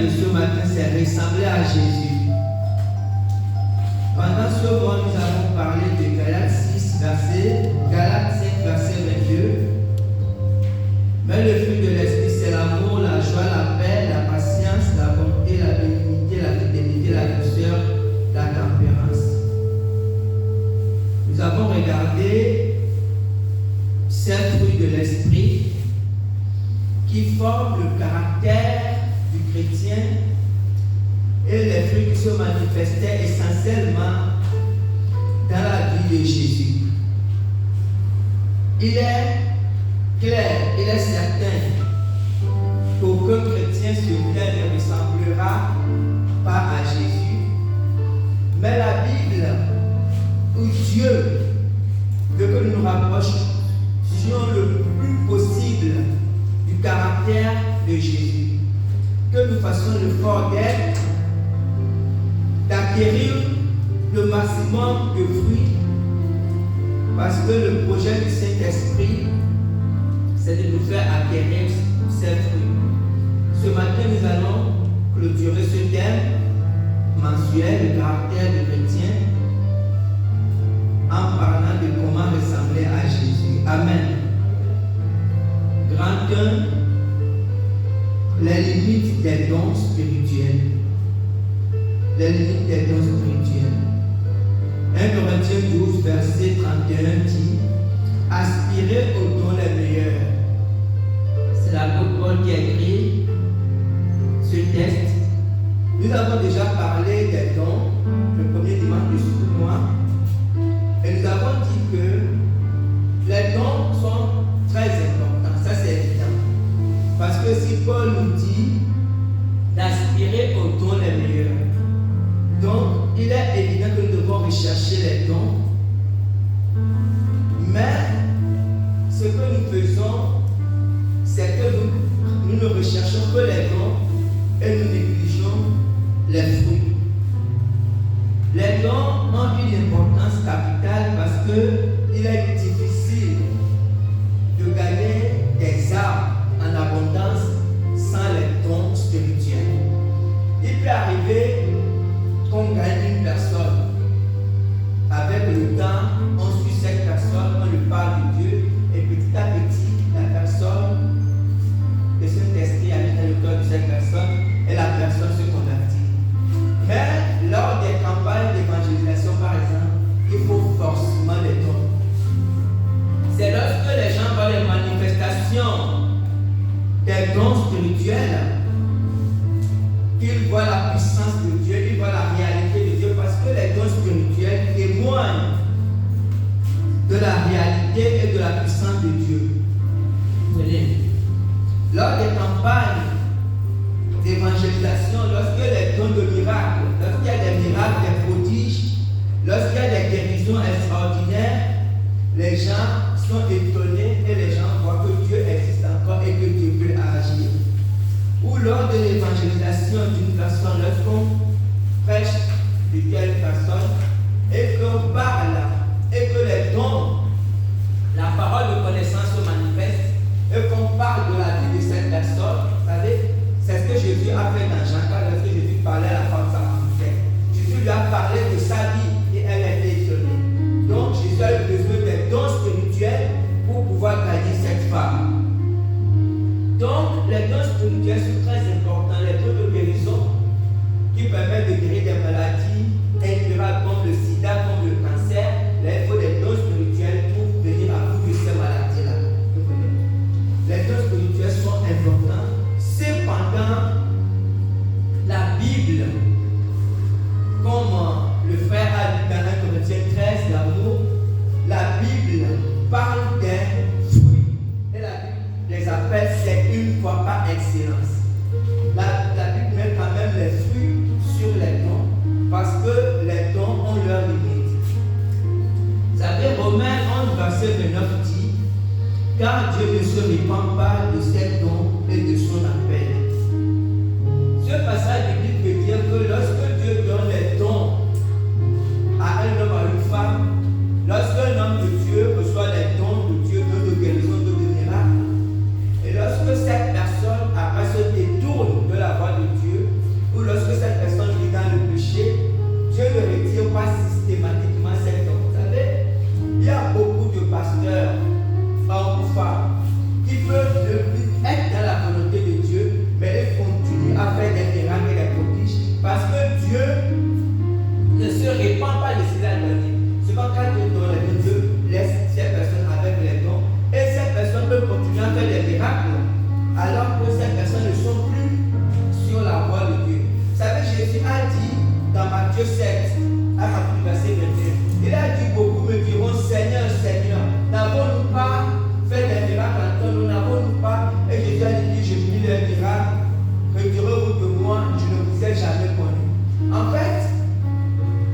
de ce matin, c'est ressembler à Jésus. Pendant ce mois, nous avons parlé de Galates 5, verset 22. Mais le fruit de l'esprit, c'est l'amour, la joie, la paix, la patience, la bonté, la bénignité, la fidélité, la douceur, la tempérance. Nous avons regardé ces fruits de l'esprit qui forment le caractère du chrétien et les fruits qui se manifestaient essentiellement dans la vie de Jésus. Il est clair, il est certain qu'aucun chrétien sur terre ne ressemblera pas à Jésus, mais la Bible, où Dieu veut que nous nous rapprochions le plus possible du caractère de Jésus, que nous fassions l'effort d'être, d'acquérir le maximum de fruits, parce que le projet du Saint-Esprit, c'est de nous faire acquérir ces fruits. Ce matin, nous allons clôturer ce thème mensuel, le caractère du chrétien, en parlant de comment ressembler à Jésus. Amen. Grand 1, les limites des dons spirituels. Les limites des dons spirituels. 1 Corinthiens 12, verset 31 dit: aspirez aux dons les meilleurs. C'est l'apôtre Paul qui a écrit ce texte. Nous avons déjà parlé des dons le premier dimanche de ce mois. Et nous avons dit que les dons sont très importants. Ça, c'est évident. Parce que si Paul nous dit d'aspirer aux dons les meilleurs, donc il est évident que nous devons rechercher les dons. Mais ce que nous faisons, c'est que nous ne recherchons que les dons et nous négligeons les fruits. Les dons ont une importance capitale parce qu'il est difficile de gagner des armes en abondance sans les dons spirituels. Il peut arriver qu'on gagne une personne. Avec le temps, on suit cette personne, on lui parle de Dieu, et petit à petit, la personne, le Saint-Esprit habite dans le cœur de cette personne, et la personne se convertit. Mais lors des campagnes d'évangélisation, par exemple, il faut forcément les dons. C'est lorsque les gens voient les manifestations des dons spirituels qu'ils voient la puissance de Dieu, ils voient la réalité de Dieu, parce que les dons spirituels témoignent de la réalité et de la puissance de Dieu. Venez. Lors des campagnes d'évangélisation, lorsque les dons de miracles, lorsqu'il y a des miracles, des prodiges, lorsqu'il y a des guérisons extraordinaires, les gens sont étonnés et les gens voient que Dieu existe encore et que Dieu peut agir. Ou lors de l'évangélisation d'une personne, lorsqu'on prêche de Dieu à une personne et qu'on parle et que les dons, la parole de connaissance se manifeste et qu'on parle de la vie de cette personne, vous savez, c'est ce que Jésus a fait dans Jean 4 lorsque Jésus parlait à la femme samaritaine. Jésus lui a parlé de sa vie et elle a été étonnée. Donc Jésus a eu besoin des dons spirituels pour pouvoir gagner cette femme. Donc les dons spirituels sont très importants. Les dons de guérison qui permettent de guérir des maladies incurables comme le sida, comme le cancer. Là, il faut des dons spirituels pour venir à bout de ces maladies-là. Les dons spirituels sont importants. Cependant, la Bible, comme le frère a dit dans 1 Corinthiens 13, l'amour, la Bible parle des fruits et la Bible les appelle c'est une foi par excellence. La Bible met quand même les fruits sur les dons parce que les dons ont leurs limites. Vous savez, Romains 11, verset 29 dit: car Dieu ne se répand pas de ses dons et de son appel. Ce passage biblique veut dire que lorsque Dieu donne les dons à un homme, à une femme, lorsqu'un homme de Dieu reçoit les dons de Dieu, dons de guérison, dons de miracle, et lorsque cette personne après se détourne de la voie de Dieu, Matthieu 7, à partir du verset 21. Il a dit, beaucoup me diront, Seigneur, Seigneur, n'avons-nous pas fait des miracles en ton nom, n'avons-nous pas? Et Jésus a dit, je finis les miracles, retirez-vous de moi, je ne vous ai jamais connu. En fait,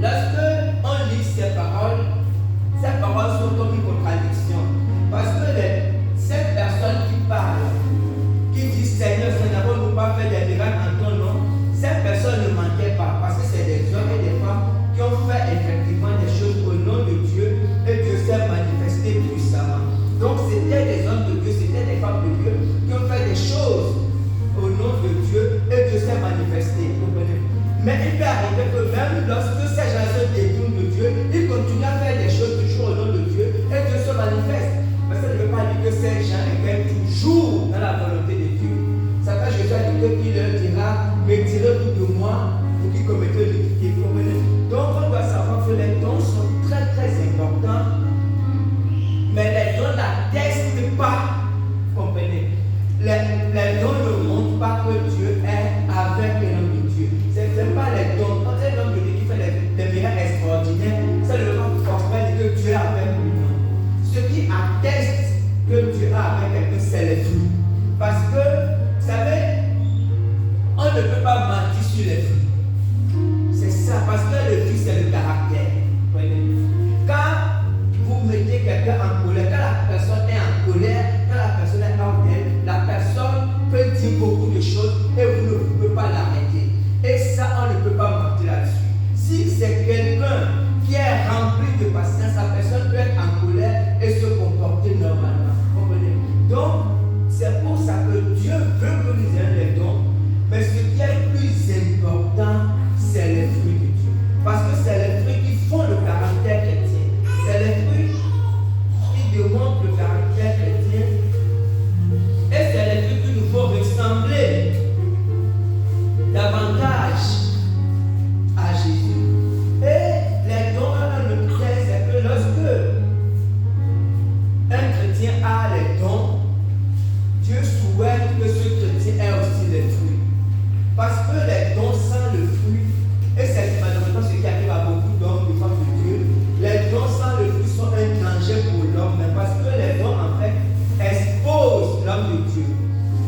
lorsque on lit ces paroles sont comme une contradiction. Parce que cette personne qui parle, qui dit Seigneur, n'avons-nous pas fait des miracles en ton nom, cette personne ne mentait pas. Parce que c'est des hommes et des femmes qui ont fait effectivement des choses au nom de Dieu et Dieu s'est manifesté puissamment. Donc c'était des hommes de Dieu, c'était des femmes de Dieu qui ont fait des choses au nom de Dieu et Dieu s'est manifesté. Mais il peut arriver que même lorsque ces gens se détournent de Dieu, ils continuent à faire des choses toujours au nom de Dieu et Dieu se manifeste. Mais ça ne veut pas dire que ces gens étaient toujours dans la volonté de Dieu. Ça fait Jésus a dit qu'il leur dira, retirez-vous de moi pour qu'ils commettent l'iniquité. Donc on doit savoir que les dons sont très très importants, mais les dons n'attestent pas, comprenez. Les dons ne montrent pas que Dieu est avec l'homme de Dieu. Ce n'est pas les dons. Quand un homme de Dieu qui fait des miracles extraordinaires, ça ne veut pas forcément dire que Dieu est avec lui. Non. Ce qui atteste que Dieu est avec quelqu'un, c'est les fruits. Parce que, vous savez, on ne peut pas mentir sur les fruits. C'est ça, parce que le fruit, c'est le caractère. Quand vous mettez quelqu'un en colère, quand la personne est en colère, quand la personne est en colère, la personne peut dire beaucoup de choses et vous ne pouvez pas l'arrêter. Et ça, on ne peut pas mentir là-dessus. Si c'est quelqu'un qui est rempli de patience, la personne peut être en colère et se comporter normalement. Comprenez? Donc, c'est pour ça que Dieu veut que nous ayons les dons, mais ce qui est le plus important, c'est les fruits de Dieu. Parce que c'est les fruits qui font le caractère chrétien. C'est les fruits qui démontrent le caractère chrétien. Et c'est les fruits qu'il nous faut ressembler davantage à Jésus. Et les dons, le craint, c'est que lorsque un chrétien a les dons, Dieu souhaite que ce chrétien ait aussi les fruits. Parce que les dons sans le fruit, et c'est malheureusement ce qui arrive à beaucoup d'hommes, de femmes de Dieu, les dons sans le fruit sont un danger pour l'homme, mais parce que les dons en fait exposent l'homme de Dieu.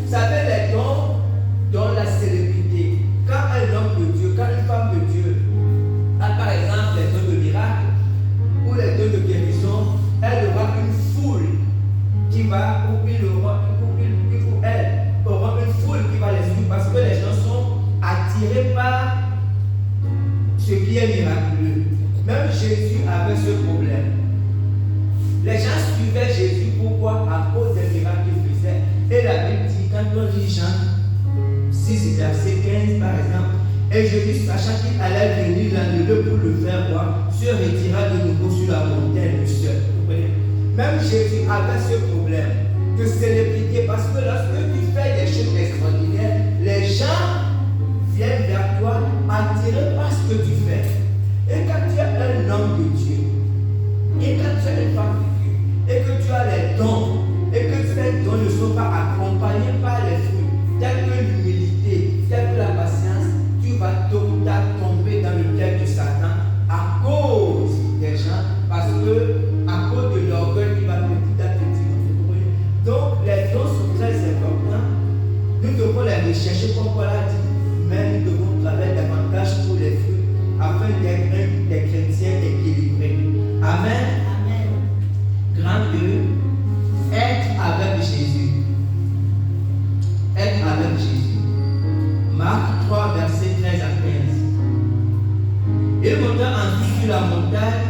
Vous savez, les dons dont la célébrité. Quand un homme de Dieu, quand une femme de Dieu a par exemple les dons de miracle ou les dons de guérison, elle aura une foule qui va, ou elle aura une foule qui va les suivre parce que les gens sont attirés par ce qui est miraculeux. Même Jésus avait ce problème. Les gens suivaient Jésus, pourquoi? À cause des miracles qu'il faisait. Et la Bible dit, quand on lit Jean 6, verset 15 par exemple, et Jésus, sachant qu'il allait venir l'un de deux pour le faire voir, se retira de nouveau sur la montagne du seul. Vous comprenez? Même Jésus avait ce problème de célébrité parce que lorsque tu fais des choses extraordinaires, les gens viennent vers toi attirés par ce que tu fais. Et quand tu es un homme de Dieu, et quand tu es une femme de Dieu, et que tu as les dons, et que ces dons ne sont pas accompagnés par les fruits, tels que l'humilité, tels que la patience, tu vas tôt ou tard tomber dans le piège de Satan à cause des gens, parce que à cause de l'orgueil qui va petit à petit. Donc les dons sont très importants. Nous devons les rechercher comme Paul a dit, mais nous devons travailler davantage pour les fruits afin d'être des chrétiens équilibrés. Amen. Amen. Grand 2, être avec Jésus. Être avec Jésus. Marc 3, verset 13 à 15. Il monta ensuite sur la montagne,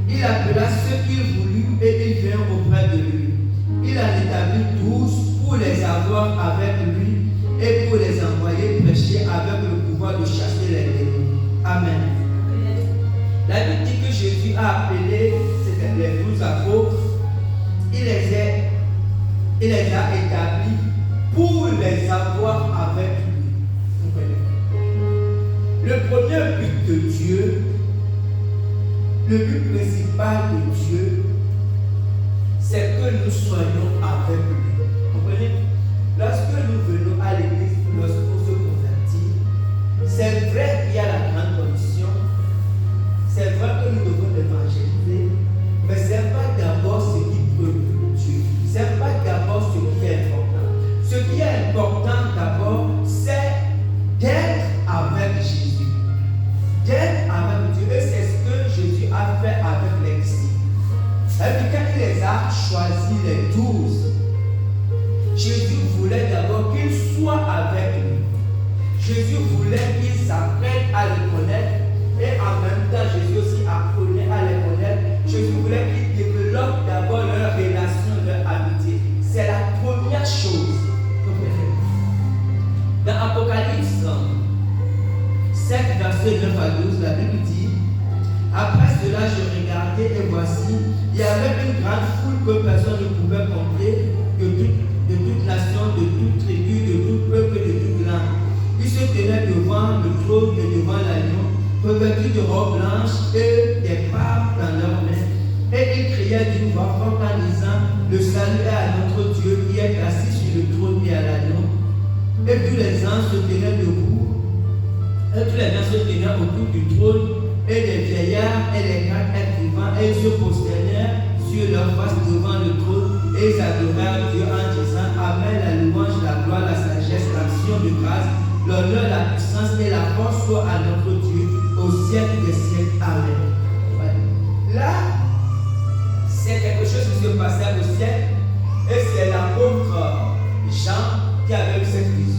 il appela ceux qu'il voulut et ils vinrent auprès de lui. Il en établit 12 pour les avoir avec lui et pour les envoyer prêcher avec le pouvoir de chasser les démons. Amen. La Bible dit que Jésus a appelé les 12 apôtres, il les a établis pour les avoir avec lui. Le premier but de Dieu, le but principal de Dieu, c'est que nous soyons avec lui. Comprenez? Lorsque nous venons à l'église, lorsqu'on se convertit, c'est vrai qu'il y a la grande condition d'être avec Jésus. D'être avec Dieu. Et c'est ce que Jésus a fait avec les disciples. Et puis quand il les a choisis, les 12, Jésus voulait d'abord qu'ils soient avec lui. Jésus voulait qu'ils apprennent à le connaître. Et en même temps, Jésus aussi apprenait à les connaître. Jésus voulait qu'ils développent d'abord leur relation, leur amitié. C'est la première chose. Dans Apocalypse 7, verset 9 à 12, la Bible dit: après cela, je regardais et voici, il y avait une grande foule que personne ne pouvait compter, de toute nation, de toute tribu, de tout peuple, de toute langue. Ils se tenaient devant le trône et devant l'agneau, revêtus de robes blanches et des papes dans leurs mains. Et ils criaient d'une voix forte en disant: le salut est à notre Dieu qui est assis sur le trône et à l'agneau. Et tous les anges se tenaient debout, et tous les anges se tenaient autour du trône, et les vieillards et les quatre êtres vivants, et ils se prosternèrent sur leur face devant le trône, et ils adorèrent Dieu en disant: amen, la louange, la gloire, la sagesse, l'action de grâce, l'honneur, la puissance et la force soient à notre Dieu au siècle des siècles. Amen. Là, c'est quelque chose qui se passait au ciel, et c'est l'apôtre Jean qui avait eu cette vision.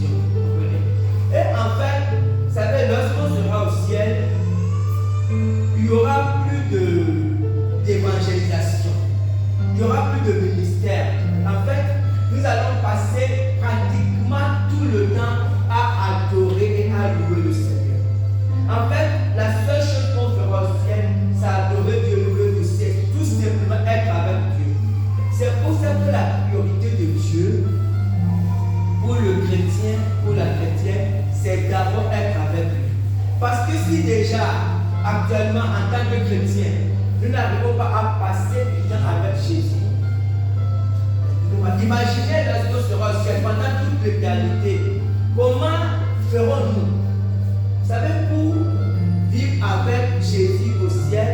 Et en fait, vous savez, lorsqu'on sera au ciel, il n'y aura plus d'évangélisation, il n'y aura plus de ministère. En fait, nous allons passer pratiquement tout le temps à adorer et à louer le Seigneur. En fait, la seule chose qu'on fera au ciel, c'est adorer Dieu, louer le Seigneur, tout simplement être avec Dieu. C'est pour ça que la priorité de Dieu, pour le chrétien, pour la chrétienne, c'est d'abord être avec lui. Parce que si déjà, actuellement, en tant que chrétien, nous n'arrivons pas à passer du temps avec Jésus, imaginez lorsqu'on sera au ciel pendant toute l'éternité, comment ferons-nous? Vous savez, pour vivre avec Jésus au ciel,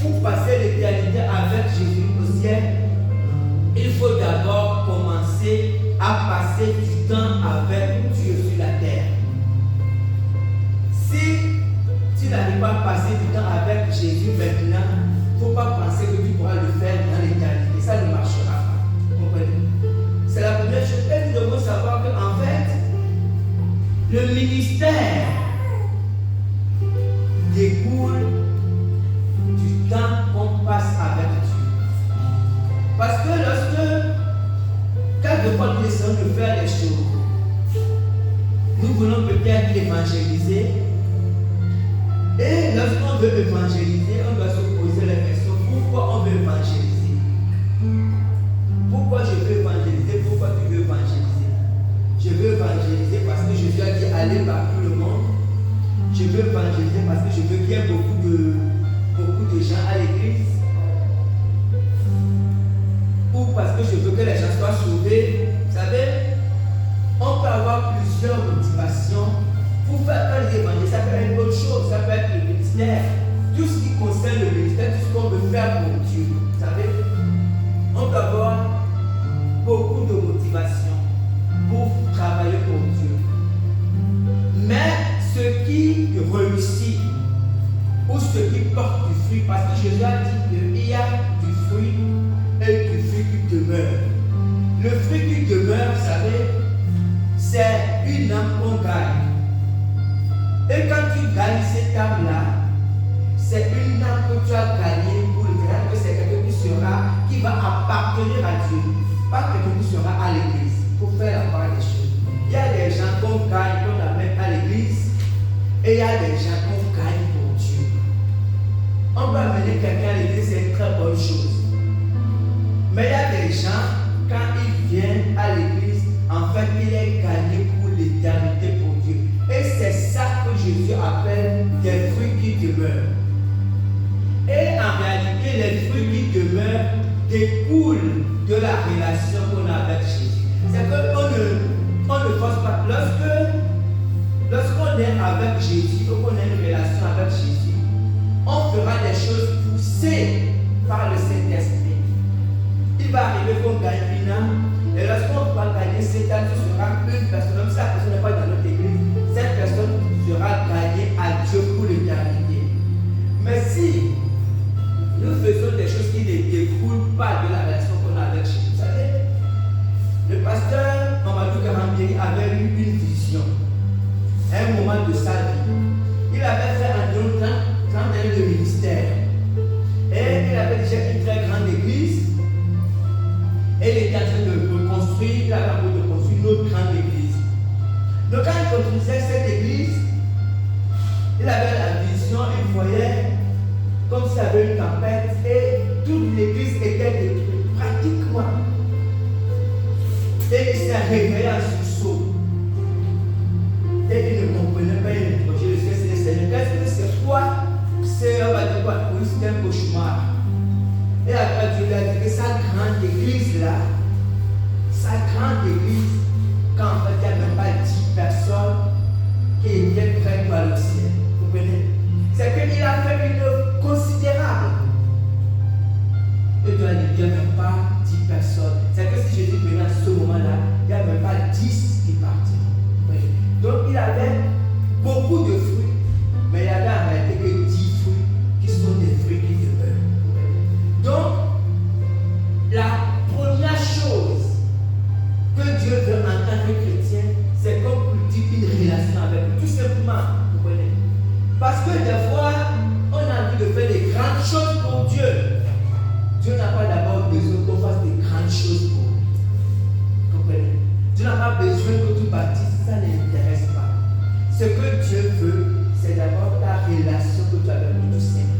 pour passer l'éternité avec Jésus au ciel, il faut d'abord commencer à passer du temps avec Dieu sur la terre. Si tu n'arrives pas à passer du temps avec Jésus maintenant, il ne faut pas penser que tu pourras le faire dans l'éternité. Ça ne marchera pas. Vous comprenez? C'est la première chose. Et nous devons savoir qu'en fait, le ministère découle du temps qu'on passe avec Dieu. Parce que lorsque, quelquefois, nous essayons de faire les choses, nous voulons peut-être évangéliser. Et lorsqu'on veut évangéliser, on doit se poser la question: pourquoi on veut évangéliser? Pourquoi je veux évangéliser? Pourquoi tu veux évangéliser? Je veux évangéliser parce que Jésus a dit aller partout le monde. Je veux évangéliser parce que je veux qu'il y ait beaucoup de gens à l'église. Ou parce que je veux que les gens soient sauvés. Vous savez, on peut avoir plusieurs motivations. Pour faire un évangile, ça peut être une bonne chose, ça peut être le ministère. Tout ce qui concerne le ministère, tout ce qu'on veut faire pour Dieu. Vous savez, on peut avoir beaucoup de motivation pour travailler pour Dieu. Mais ce qui réussit, ou ce qui porte du fruit, parce que Jésus a dit qu'il y a du fruit et du fruit qui demeure. Le fruit qui demeure, vous savez, c'est une âme qu'on gagne. Et quand tu gagnes cette âme-là, c'est une âme que tu as gagnée pour le Seigneur, que c'est quelqu'un qui va appartenir à Dieu, pas quelqu'un qui sera à l'église pour faire la part des choses. Il y a des gens qu'on gagne, qu'on amène à l'église, et il y a des gens qu'on gagne pour Dieu. On peut amener quelqu'un à l'église, c'est une très bonne chose. Mais il y a des gens, quand ils viennent à l'église, en fait, il est gagné pour l'éternité pour Dieu. Et c'est ça que Jésus appelle des fruits qui demeurent. Et en réalité, les fruits qui demeurent découlent de la relation qu'on a avec Jésus. C'est qu'on ne force pas. Lorsqu'on est avec Jésus, ou qu'on a une relation avec Jésus, on fera des choses poussées par le Saint-Esprit. Il va arriver qu'on gagne une âme, et lorsqu'on va gagner cette âme, ce sera une personne, même si la personne n'est pas dans notre église, cette personne sa vie. Il avait fait environ 30 années de ministère. Et il avait déjà une très grande église. Et il était en train de reconstruire, il avait envie de construire une autre grande église. Donc quand il construisait cette église, il avait la vision, il voyait comme s'il y avait une tempête et toute l'église était détruite, pratiquement. Et il s'est réveillé en sursaut. Et il ne comprenait pas, il reprochait le Seigneur. Qu'est-ce que c'est quoi? C'est oui, c'était un cauchemar. Et après Dieu lui a dit que sa grande église là, quand en fait il n'y a même pas 10 personnes qui étaient prêtes pour aller au ciel. Vous comprenez? C'est qu'il a fait une œuvre considérable. Et Dieu a dit, il n'y a même pas 10 personnes. C'est que si Jésus venait à ce moment-là, il n'y a même pas 10 qui partiront. Donc il avait beaucoup de fruits, mais il n'y avait en réalité que 10 fruits qui sont des fruits qui demeurent. Donc, la première chose que Dieu veut en tant que chrétien, c'est qu'on cultive une relation avec lui, tout simplement. Vous comprenez? Parce que des fois, on a envie de faire des grandes choses pour Dieu. Dieu n'a pas d'abord besoin qu'on fasse des grandes choses pour lui. Vous comprenez? Dieu n'a pas besoin que tu baptises, ça ne l'intéresse pas. Ce que Dieu veut, c'est d'abord ta relation que tu as avec lui, tout simplement.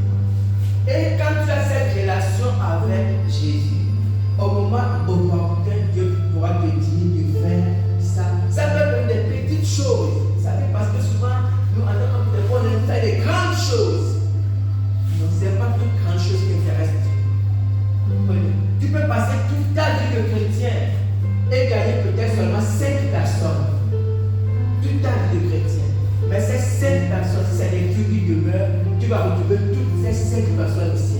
Et quand tu as cette relation avec Jésus, au moment opportun, Dieu pourra te dire de faire ça. Ça peut être des petites choses. Vous savez, parce que souvent, nous, en tant que on aime faire des grandes choses. Non, ce n'est pas toute grande chose qui intéresse Dieu. Tu peux passer toute ta vie de chrétien et gagner peut-être seulement 5 personnes. Toute ta vie de chrétien. Mais ces 5 personnes, c'est les Dieu qui demeurent, tu vas retrouver toutes ces 5 personnes ici.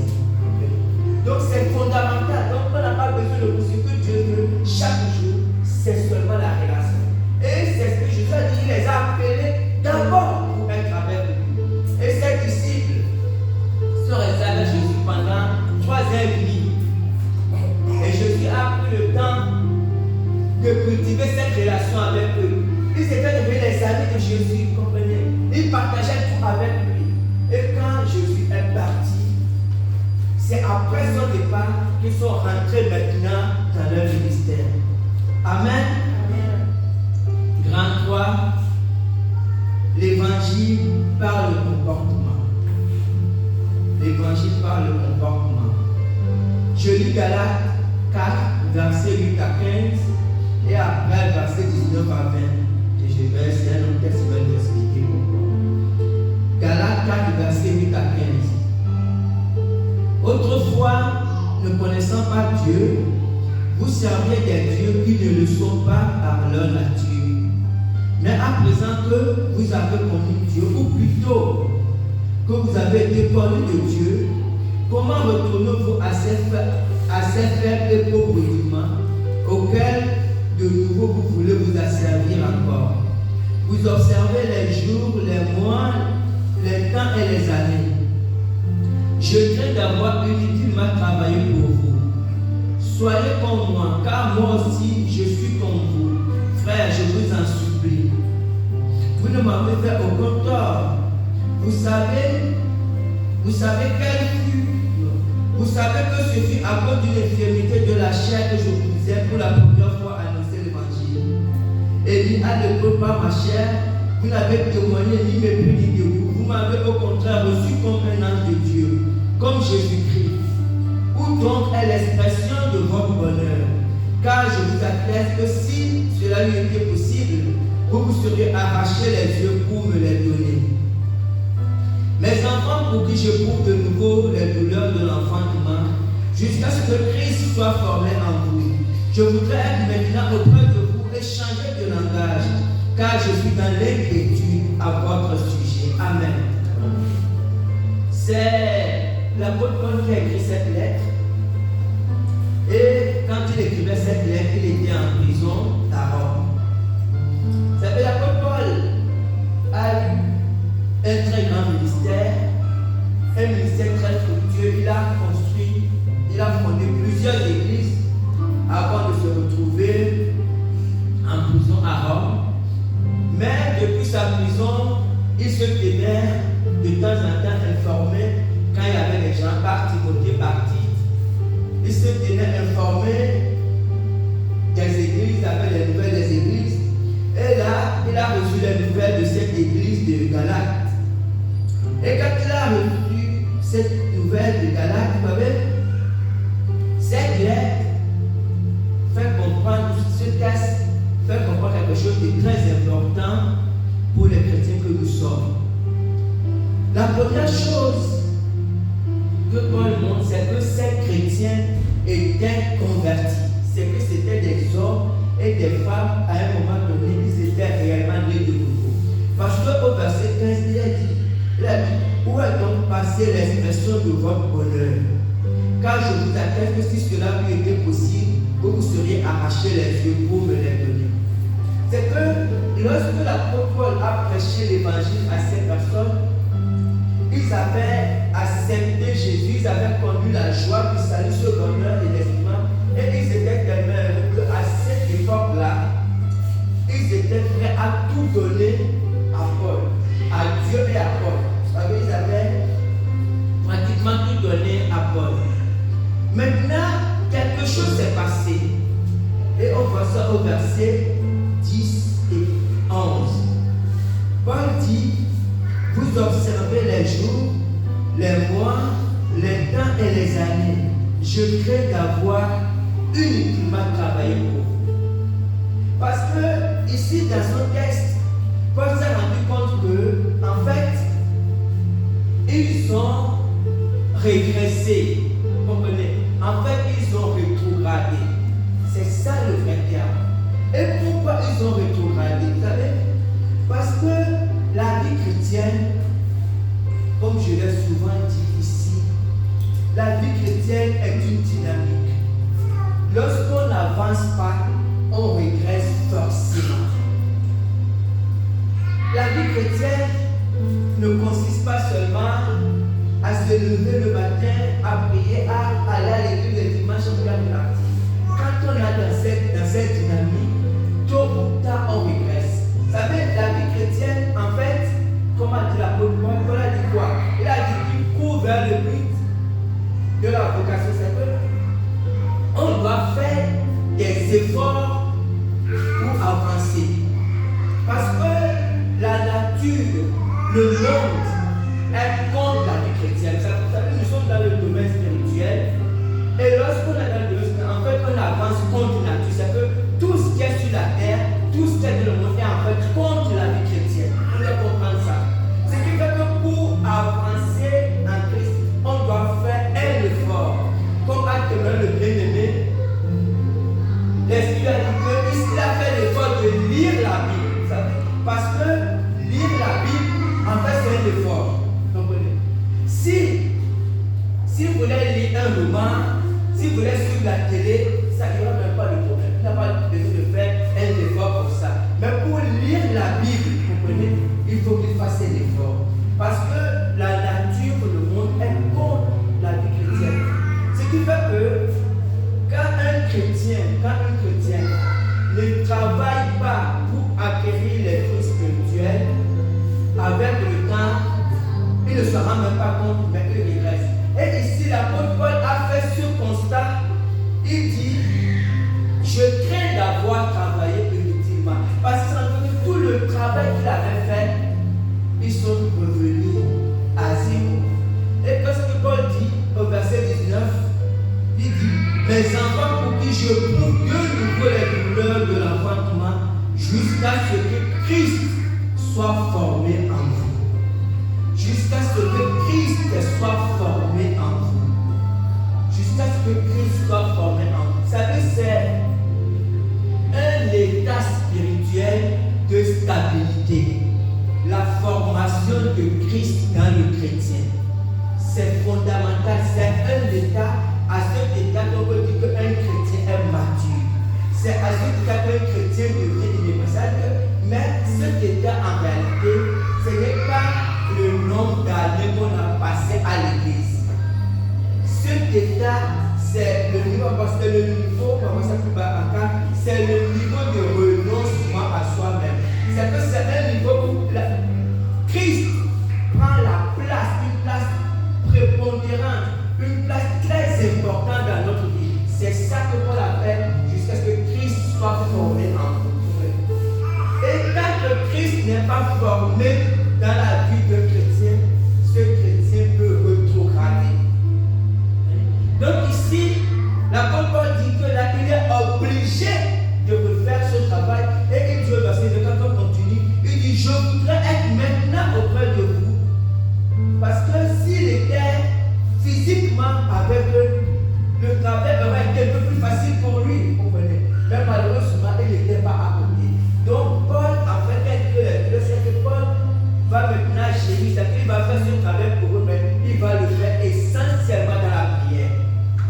Donc c'est fondamental. Donc on n'a pas besoin de vous. Ce que Dieu veut chaque jour, c'est seulement la relation. Et c'est ce que Jésus a dit, il les a appelés d'abord pour être avec lui. Et ses disciples sont restés avec Jésus pendant 3 ans et demi. Et Jésus a pris le temps de cultiver cette relation avec eux. Ils étaient devenus les amis de Jésus, comprenez? Ils partageaient tout avec lui. Et quand Jésus est parti, c'est après son départ qu'ils sont rentrés maintenant dans leur ministère. Amen. Amen. Grand 3, l'évangile par le comportement. L'évangile par le comportement. Je lis Galates 4, versets 8 à 15, et après versets 19 à 20. Et je vais essayer un texte qui va nous expliquer pourquoi. Galates 4, versets 8 à 15. Autrefois, ne connaissant pas Dieu, vous serviez des dieux qui ne le sont pas par leur nature. Mais à présent que vous avez connu Dieu, ou plutôt que vous avez été connu de Dieu, comment retournez-vous à ces faibles et pauvres rudiments auxquels de nouveau vous voulez vous asservir encore? Vous observez les jours, les mois, les temps et les années. Je crains d'avoir inutilement travaillé pour vous. Soyez comme moi, car moi aussi je suis comme vous. Frère, je vous en supplie. Vous ne m'avez fait aucun tort. Vous savez que ce fut à cause d'une infirmité de la chair que je vous disais pour la première fois annoncer l'évangile. Et dit, à ne peut pas ma chair, vous n'avez témoigné ni mépris ni dégoût. Vous m'avez au contraire reçu comme un ange de Dieu, comme Jésus-Christ. Où donc est l'expression de votre bonheur? Car je vous atteste que si cela lui était possible, vous vous seriez arraché les yeux pour me les donner. Mes enfants, pour qui j'éprouve de nouveau les douleurs de l'enfantement, jusqu'à ce que Christ soit formé en vous. Je voudrais être maintenant auprès de vous et changer de langage, car je suis dans l'inquiétude à votre sujet. Amen. C'est l'apôtre Paul qui a écrit cette lettre. Et quand il écrivait cette lettre, il était en prison à Rome. Ça fait l'apôtre Paul a eu un très grand ministère, un ministère très fructueux. Il a construit, il a fondé plusieurs églises avant de se retrouver en prison à Rome. Mais depuis sa prison, il se tenait de temps en temps informé quand il y avait des gens par Timothée, par Tite. Il se tenait informé des églises, avec les nouvelles des églises. Et là, il a reçu les nouvelles de cette église de Galate. Et quand il a reçu cette nouvelle de Galate, vous savez, cette lettre fait comprendre, ce texte fait comprendre quelque chose de très important pour les chrétiens que nous sommes. La première chose que Paul montre, c'est que ces chrétiens étaient convertis. C'est que c'était des hommes et des femmes, à un moment donné, ils étaient réellement nés de nouveau. Parce qu'au verset 15, il a dit, où est donc passée l'expression de votre bonheur? Car je vous atteste que si cela lui était possible, que vous seriez arraché les yeux pour me les donner. C'est que lorsque l'apôtre Paul a prêché l'évangile à ces personnes, ils avaient accepté Jésus, ils avaient connu la joie du salut, ce bonheur et l'espoir, et ils étaient tellement heureux qu'à cette époque-là, ils étaient prêts à tout donner à Paul, à Dieu et à Paul. Vous savez, ils avaient pratiquement tout donné à Paul. Maintenant, quelque chose s'est passé. Et on voit ça au verset 10 et 11. Paul dit, vous observez les jours, les mois, les temps et les années. Je crains d'avoir uniquement travaillé pour vous. Parce que ici, dans son texte, Paul s'est rendu compte que, en fait, ils ont régressé. Vous comprenez? En fait, ils ont rétrogradé. C'est ça le vrai terme. Et pourquoi ils ont rétrogradé? Vous savez? Parce que la vie chrétienne, comme je l'ai souvent dit ici, la vie chrétienne est une dynamique. Lorsqu'on n'avance pas, on régresse forcément. La vie chrétienne ne consiste pas seulement à se lever le matin, à prier, à aller à l'église le dimanche, en regarde la. Quand on est dans cette dynamique, tôt ou tard on régresse. Vous savez, la vie chrétienne, en fait, comme a dit l'apôtre Paul, Paul a dit quoi? Il a dit qu'il court vers le but de la vocation. C'est que on doit faire des efforts pour avancer. Parce que la nature, le monde, est contre la vie chrétienne. Vous savez, nous sommes dans le domaine spirituel. Et lorsqu'on est dans le domaine spirituel, en fait, on avance contre la nature. C'est que tout ce qui est sur la terre, tout ce qui est dans le monde est en fait contre la vie chrétienne. On doit comprendre ça. Ce qui fait que pour avancer en Christ, on doit faire un effort. Comme actuellement le bien-aimé, l'Esprit a dit qu'il a fait l'effort de lire la Bible. Vous savez? Parce que lire la Bible, en fait, c'est un effort. Si vous voulez lire un roman, si vous voulez suivre la télé, ça ne va même pas le problème. Il n'y a pas besoin de faire un effort pour ça. Mais pour lire la Bible, vous comprenez, il faut qu'il fasse un effort. Parce que la nature, le monde est contre la vie chrétienne. Ce qui fait que quand un chrétien ne travaille pas pour acquérir les fruits spirituels, avec le temps, il ne se rend même pas compte, mais il régresse. Et ici, l'apôtre Paul a fait ce constat. Il dit, je crains d'avoir travaillé inutilement. Parce que tout le travail qu'il avait fait, ils sont revenus à zéro. Et qu'est-ce que Paul dit au verset 19? Il dit, mes enfants pour qui je prouve de nouveau les douleurs de l'enfantement jusqu'à ce que Christ soit formé en vous. Jusqu'à ce que Christ soit formé en vous. Jusqu'à ce que Christ soit formé en vous. Vous savez, c'est un état spirituel de stabilité. La formation de Christ dans le chrétien. C'est fondamental. C'est un état, à cet état qu'on peut dire qu'un chrétien est mature. C'est à cet état qu'un chrétien devient irréprochable. Mais cet état, en réalité, ce n'est pas le nombre d'années qu'on a passé à l'église. Cet état, c'est le niveau, parce que le niveau, comment ça peut pas encore, c'est le niveau de renoncement à soi-même. C'est que c'est un niveau où Christ pas formé dans la vie de chrétien, ce chrétien peut rétrograder. Donc ici, l'apôtre Paul dit que là, il est obligé de refaire ce travail. Et il dit au verset 2, quand on continue, il dit, je voudrais être maintenant auprès de vous. Parce que s'il était physiquement avec eux, le travail aurait été un peu plus facile pour lui, vous comprenez. Mais malheureusement, il n'était pas à côté. Donc Paul, en fait, le sait que Paul va maintenant gérer, c'est-à-dire qu'il va faire ce travail pour eux, mais il va le faire essentiellement dans la prière.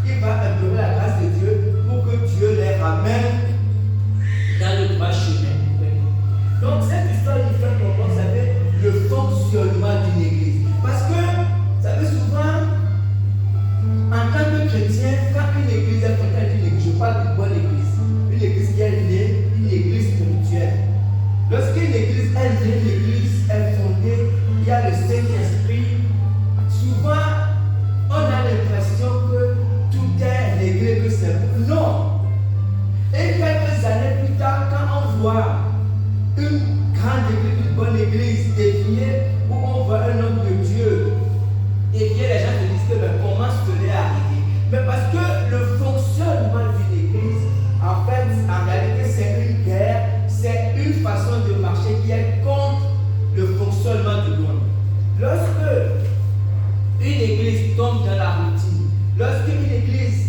Il va implorer la grâce de Dieu pour que Dieu les ramène dans le droit chemin. Donc cette histoire nous fait comprendre, vous savez, le fonctionnement d'une église. Parce que, vous savez, souvent, en tant que chrétien, quand une église est fondée d'une église, je parle d'une bonne église, une église qui est née, une église spirituelle. Lorsqu'une église est née, une église est fondée, il y a le Saint-Esprit. Souvent, on a l'impression que tout est réglé, que c'est bon. Non. Et quelques années plus tard, quand on voit une grande église, une bonne église déviée, où on voit un homme de Dieu dévier, les gens se disent que mais comment cela est arrivé? Mais parce que le fonctionnement d'une église, en fait, en réalité, c'est une guerre, c'est une façon de marcher qui est contre le fonctionnement du monde. Lorsque une église tombe dans la routine, lorsque une église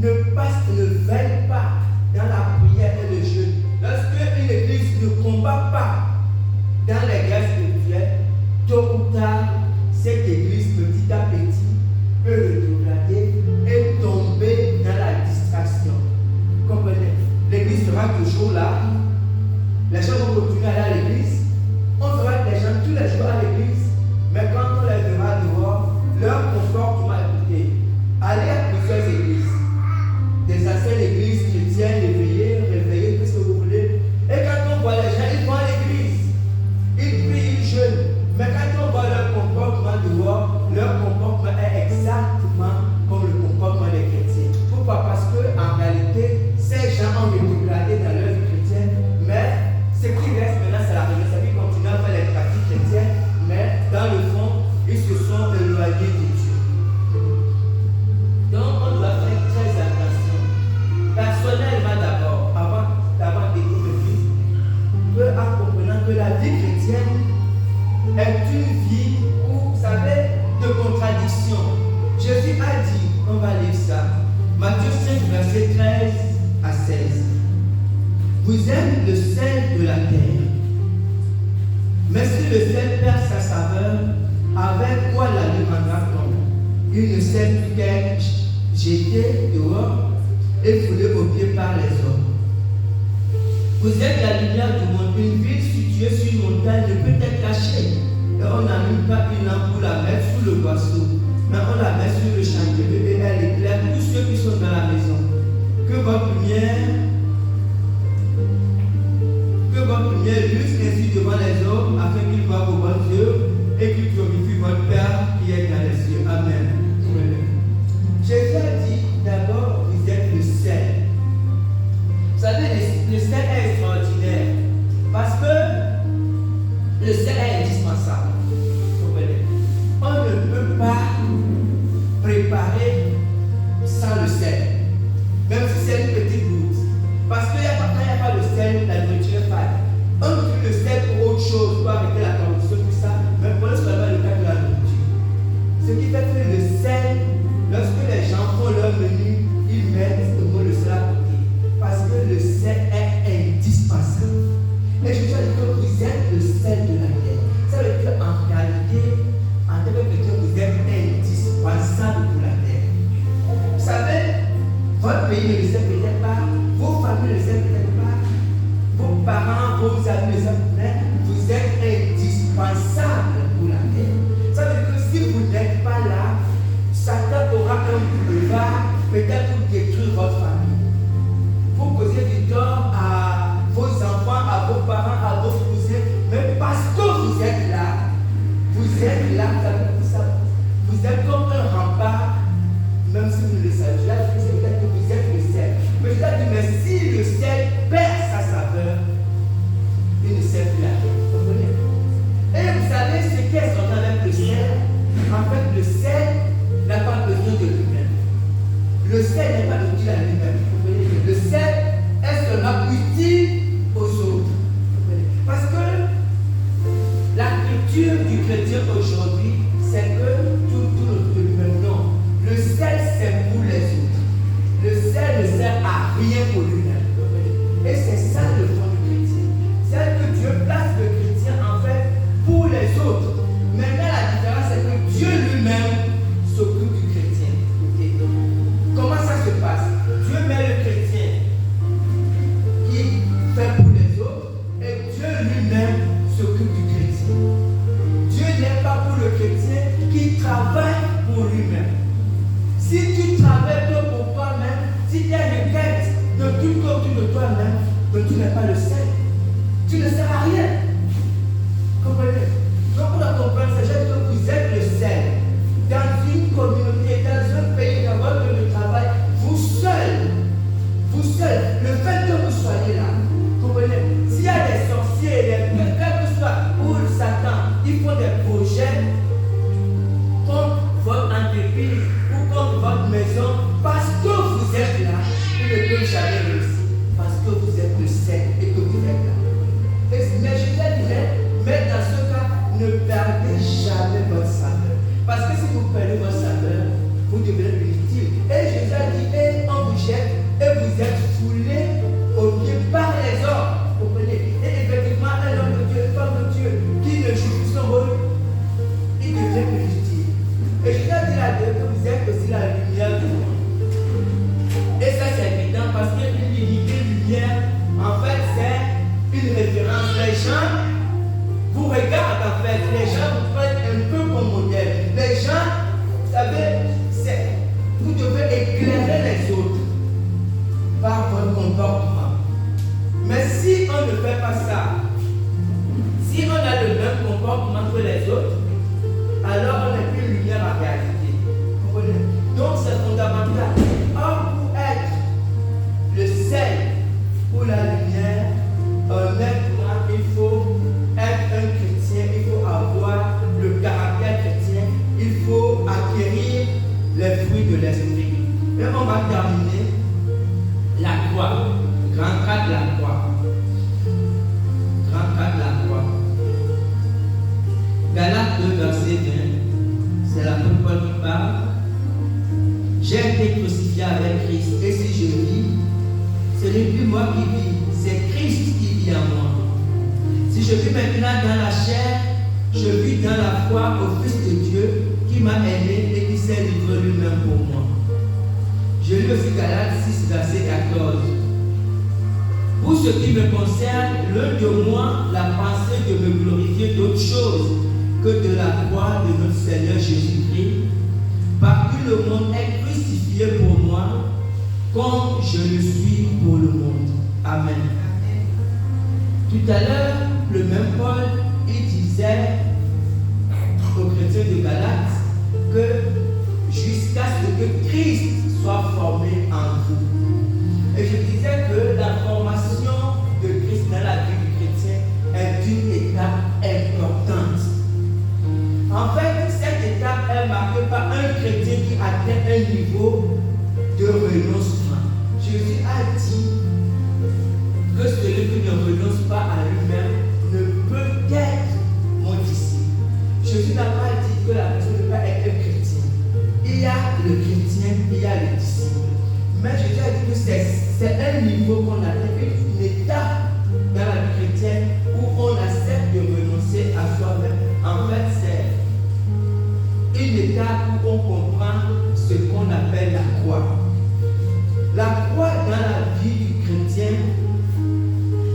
ne veille pas dans la prière et le jeûne, lorsque une église ne combat pas dans les guerres spirituelles, tôt ou tard, cette église petit à petit peut rétrograder et tomber dans la distraction. Comprenez? L'église sera toujours là, les gens vont continuer à aller à l'église, on verra les gens tous les jours à l'église, mais quand on les verra dehors, leur comportement, écoutez, allez à plusieurs églises, des anciennes églises chrétiennes, réveillées, tout ce que vous voulez. Et quand on voit les gens, ils vont à l'église, ils prient, ils jeûnent. Mais quand on voit leur comportement dehors, leur comportement est exactement comme le comportement des chrétiens. Pourquoi? Parce qu'en réalité, ces gens ont rétrogradé dans leur vie chrétienne, mais ce qui reste maintenant, c'est la religion. Ils continuent à faire les pratiques chrétiennes, mais dans le fond, ils se sont éloignés de Dieu. Donc, on doit faire très attention. Personnellement d'abord, avant d'écouter Christ, en comprenant que la vie chrétienne est une vie où, vous savez, de contradiction. Jésus a dit, on va lire ça, Matthieu 5, verset 13 à 16. Vous êtes le sel de la terre. Mais si le sel perd sa saveur, avec quoi la demandera-t-on? Il ne sert plus qu'être jeté dehors et foulé aux pieds par les hommes. Vous êtes la lumière du monde. Une ville située sur une montagne ne peut être cachée. Et on n'allume pas une lampe pour la mettre sous le boisseau, mais on la met sur le chandelier et elle éclaire tous ceux qui sont dans la maison. Que votre lumière luise ainsi devant les hommes, afin qu'ils voient vos bonnes œuvres et qu'ils glorifient votre Père qui est dans les cieux. Amen. Jésus a dit d'abord, vous êtes le sel. Vous savez, le sel est extraordinaire parce que le sel est indispensable. Vous comprenez? On ne peut pas préparer sans le sel, même si c'est une petite goutte. Parce que quand il n'y a pas le sel, la nourriture est fade. On utilise le sel pour autre chose, pour arrêter la corruption, tout ça, mais prenez seulement le cas de la nourriture. Ce qui fait que le sel, lorsque les gens font leur menu, ils mettent le sel à côté. Parce que le sel est indispensable. Et je dois dire que vous êtes le sel de la terre. Ça veut dire qu'en réalité, en tant que chrétien, vous êtes indispensable pour la terre. Vous savez, votre pays ne le sait peut-être pas, vos familles ne le savent peut-être pas, vos parents, vos amis ne le savent peut-être, vous êtes indispensable pour la terre. Ça veut dire que si vous n'êtes pas là, Satan aura un boulevard peut-être pour détruire votre famille, pour causer du tort à vos enfants, à vos parents, à vos cousins, mais parce que vous êtes là, vous êtes comme un rempart, même si vous ne le savez pas, c'est peut-être que vous êtes le sel. Mais je dois dire, mais si le sel perd sa saveur, il ne sert plus à rien. Vous comprenez? en fait, le sel n'a pas besoin de lui-même. Le sel n'est pas utile à lui-même. Le sel est seulement utile aux autres. Parce que la culture du chrétien aujourd'hui, c'est que tout le même nom. Le sel, c'est pour les autres. Le sel ne sert à rien pour lui-même. Et c'est ça le fond du chrétien. C'est que Dieu place le chrétien en fait pour les autres. Maintenant, la différence, c'est que Dieu lui-même s'occupe du chrétien. Comment ça se passe? Dieu met le chrétien qui fait pour les autres et Dieu lui-même s'occupe du chrétien. Dieu n'est pas pour le chrétien qui travaille pour lui-même. Si tu travailles que pour toi-même, si tu as une quête de tout autour de toi-même, donc tu n'es pas le sel. Tu ne sers à rien. Comprenez? Donc on doit comprendre, c'est juste que vous êtes le sel. Dans une communauté, dans un pays, dans votre lieu de travail, vous seul, le fait que vous soyez là, comprenez? S'il y a des sorciers, quel que soit, ou le Satan, ils font des projets contre votre entreprise ou contre votre maison, parce que vous êtes là, ils ne peuvent jamais réussir. Parce que vous êtes le sel et que vous êtes là. Mais je dirais, mais dans ce cas, ne perdez jamais votre saveur. Parce que si vous perdez votre saveur, vous devenez inutile. Et Jésus a dit, et on vous jette, et vous êtes foulé au pied par les hommes. Vous comprenez? Et effectivement, un homme de Dieu, une femme de Dieu, qui ne joue plus son rôle, il devient inutile. Et Jésus a dit là-dedans que vous êtes aussi la lumière du monde. Et ça, c'est évident parce qu'une lumière, en fait, c'est une référence. Les gens vous regardent, en fait. Les gens vous prennent un peu comme modèle. Les gens, vous savez, vous devez éclairer les autres par votre comportement. Mais si on ne fait pas ça, si on a le même comportement que les autres, alors on n'est plus lumière en réalité. Vous comprenez? Donc c'est fondamental. Or, pour être le sel ou la lumière, honnêtement, il faut être un chrétien, il faut avoir le caractère chrétien, il faut acquérir les fruits de l'esprit. Et on va terminer la croix, grand cas de la croix. Grand cas de la croix. Galates 2, verset 20, c'est l'apôtre Paul qui parle. J'ai été crucifié avec Christ, et si je vis, ce n'est plus moi qui vis, c'est Christ qui vit en moi. Si je vis maintenant dans la chair, je vis dans la foi au Fils de Dieu qui m'a aimé et qui s'est livré lui-même pour moi. Je lis aussi Galates 6, verset 14. Pour ce qui me concerne, loin de moi la pensée de me glorifier d'autre chose que de la croix de notre Seigneur Jésus-Christ, par qui le monde est crucifié pour moi, comme je le suis pour le monde. Amen. Tout à l'heure, le même Paul, il disait aux chrétiens de Galates que jusqu'à ce que Christ soit formé en vous. Et je disais que la formation de Christ dans la vie du chrétien est une étape importante. En fait, cette étape est marquée par un chrétien qui atteint un niveau de renoncement. Jésus a dit que celui qui ne renonce pas à lui-même ne peut être mon disciple. Jésus n'a pas dit que la personne ne peut pas être un chrétien. Il y a le chrétien, il y a le disciple. Mais Jésus a dit que c'est un niveau qu'on atteint, une étape dans la vie chrétienne où on accepte de renoncer à soi-même. En fait, c'est une étape où on comprend ce qu'on appelle la croix. La croix dans la vie du chrétien,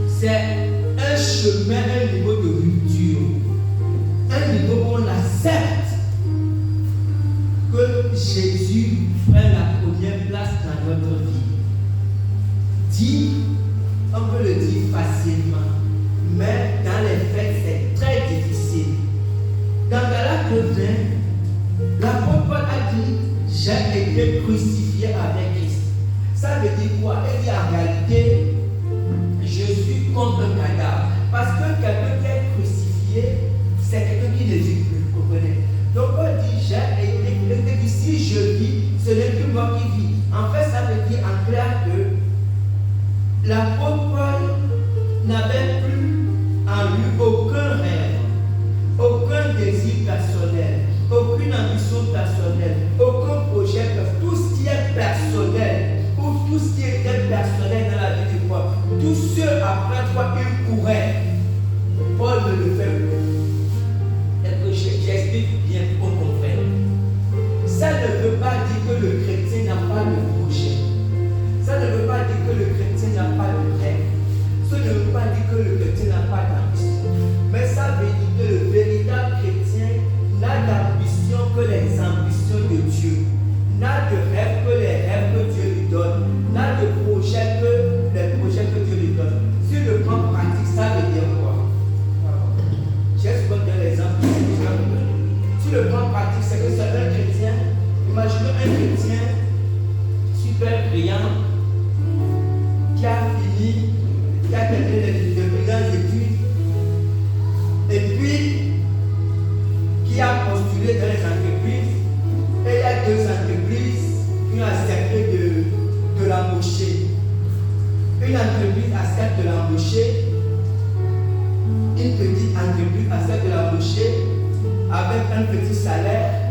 c'est un chemin, un niveau de rupture. Un niveau où on accepte que Jésus prenne la première place dans notre vie. Dit, on peut le dire facilement, mais dans les faits, c'est très difficile. Dans Galates 2, l'apôtre Paul a dit, j'ai été crucifié avec Christ. Ça veut dire quoi? Il dit en réalité, je suis comme un cadavre. Parce que quelqu'un qui est crucifié, c'est quelqu'un qui ne vit plus. Vous comprenez? Donc on dit, j'ai j'explique bien au contraire. Ça ne veut pas dire que le chrétien n'a pas de projet. Ça ne veut pas dire que le chrétien n'a pas de rêve. Ça ne veut pas dire que le chrétien n'a pas d'ambition. Mais ça veut dire que le véritable chrétien n'a d'ambition que les ambitions de Dieu. N'a de rêve que les rêves que Dieu lui donne. N'a de projet que les projets que Dieu lui donne. Sur le plan pratique, ça veut dire quoi? J'ai souvent donné l'exemple. Sur le plan pratique, c'est que c'est un chrétien. Imaginez un chrétien super brillant qui a fini, qui a terminé de brillantes études et puis qui a postulé dans les entreprises. Et il y a 2 entreprises qui ont accepté de l'embaucher. Une entreprise accepte de l'embaucher, une petite entreprise accepte de l'embaucher avec un petit salaire,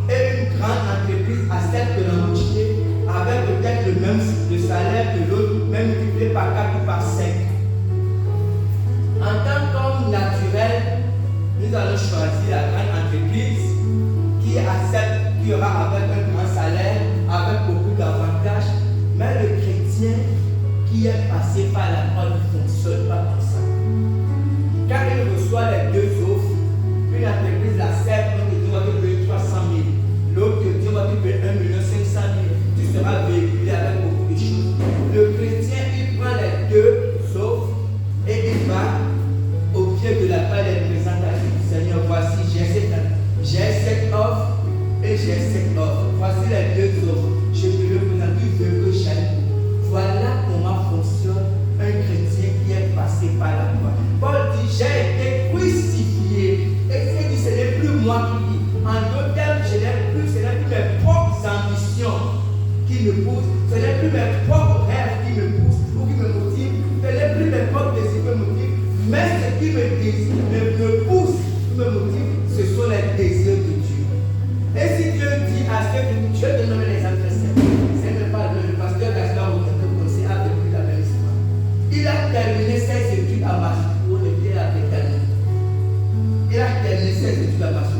et une grande entreprise accepte de l'embaucher avec peut-être le même salaire que l'autre, même multiplié par 4 ou par 5. En tant qu'homme naturel, nous allons choisir la grande entreprise qui accepte, qui aura avec un grand salaire, avec beaucoup d'avantages, mais le chrétien qui est passé par la croix ne fonctionne pas comme ça. Quand il reçoit les 2 offres, une entreprise l'accepte, donc Dieu va te payer 300 000. L'autre, Dieu va te payer 1 500 000. Tu seras véhiculé avec beaucoup de choses. Le chrétien, il prend les 2 offres et il va au pied de la croix et présente à Dieu. Seigneur, voici, j'ai cette offre et j'ai cette offre. Voici les 2 offres. Je te le présente, tu veux que j'aille. Voilà comment fonctionne un chrétien qui est passé par la croix. Paul dit, j'ai été crucifié. Et il dit, ce n'est plus moi qui vis. En d'autres termes, ce n'est plus mes propres ambitions qui me poussent. Ce n'est plus mes propres rêves qui me poussent ou qui me motivent. Ce n'est plus mes propres désirs qui me motivent. Mais ce qui me pousse, qui me motive, ce sont les désirs de Dieu. Et si Dieu dit à ceux qui Dieu te donne les entretiens, c'est même pas le pasteur Gaspard ou quelqu'un comme ça a vécu la même histoire. Il a terminé ses études à Machucour et puis il a terminé. Il a terminé ses études à Machucour.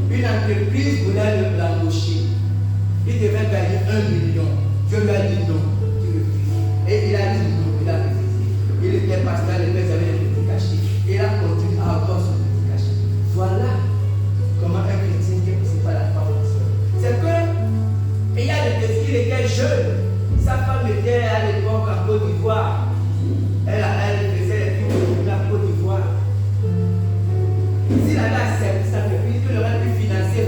Une entreprise voulait l'embaucher. Il devait gagner 1 million. Dieu lui a dit non, tu refuses. Et il a dit non, il a refusé. Il était pasteur, les pères avaient les petits cachets. Il a continué à avoir son petit cachet. Voilà comment un chrétien qui est poussé par la parole de Dieu. C'est que il y a des désirs, il était jeune. Sa femme était à l'époque en Côte d'Ivoire. Elle faisait les films de la Côte d'Ivoire. S'il avait accepté sa entreprise, il aurait pu financer,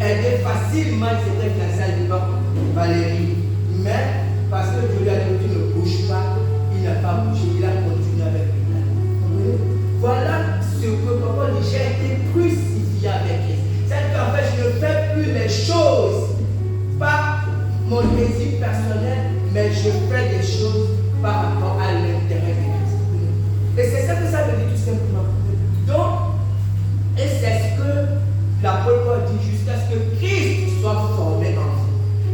aider facilement, il s'était financé à l'époque, Valérie. Mais parce que Dieu lui a dit, tu ne bouges pas, il n'a pas bougé, il a continué avec lui. Voilà ce que Paul dit, j'ai été crucifié avec Christ. C'est qu'en fait, je ne fais plus les choses par mon désir personnel, mais je fais des choses par rapport à l'intérêt de Christ. Et c'est ça que ça veut dire tout simplement. Donc, et c'est ce que l'apôtre Paul dit jusqu'à ce que Christ soit formé en vous.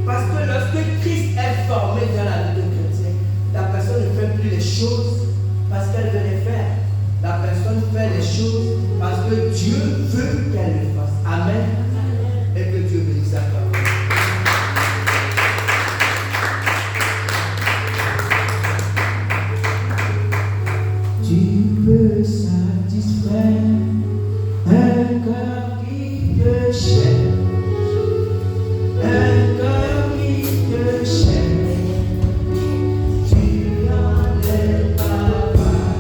Parce que lorsque Christ est formé dans la vie de chrétien, la personne ne fait plus les choses parce qu'elle veut les faire. La personne fait les choses parce que Dieu veut qu'elle les fasse. Amen. Et que Dieu bénisse sa parole. Tu peux satisfaire un cœur qui te cherche, un cœur qui te cherche, tu n'en es pas capable.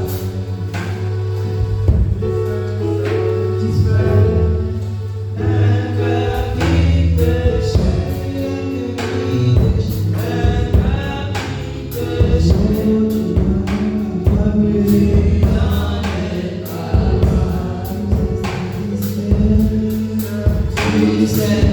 Satisfaire un cœur qui te cherche, un cœur qui te cherche. Said